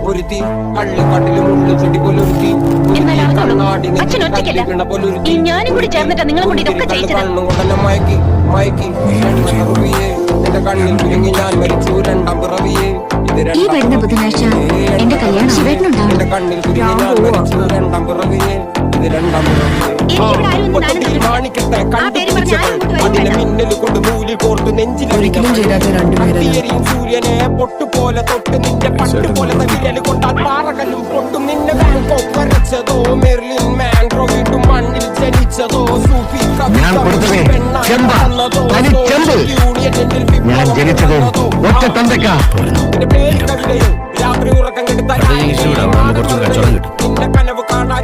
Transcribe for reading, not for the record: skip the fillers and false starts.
ഒരുത്തി കള്ളിക്കാട്ടിലും ഉള്ളിൽ ചെടി പോലൊരുത്തി ഞാനും കൂടി ചേർന്നിട്ടാ നിങ്ങളെ കൊണ്ട് ഇതൊക്കെ കണ്ണുകൊണ്ടെന്നെ മയക്കി നിന്റെ കണ്ണിൽ കുരുങ്ങി ഞാൻ മരിച്ചു രണ്ടാം പിറവിയെ ഈ വരുന്ന ബുധനാഴ്ച എന്റെ കല്യാണം ശിവേട്ടനുണ്ടാവും. നിന്റെ കണ്ണിൽ കുരുങ്ങി ഞാൻ മരിച്ചു രണ്ടാം പിറവിയെ ഇത് രണ്ടാം മാണിക്കത്തെ അതിനെ മിന്നൽ കൊണ്ട് നൂലിൽ കോർത്ത് നെഞ്ചിലും സൂര്യനെ പൊട്ടുപോലെ തൊട്ട് നിന്റെ പട്ട് പോലെ വിരൽ കൊണ്ടാൽ പാറകല്ലും പൊട്ടും നിന്നെ ബാങ്കോക്ക് വരച്ചതോ മെർലിൻ മാൻഗ്രോ വീട്ടും മണ്ണിൽ ജനിച്ചതോ സൂഫി രാത്രി ഉറക്കം കെടുത്താൻ നിന്റെ കനവ് കാണാൻ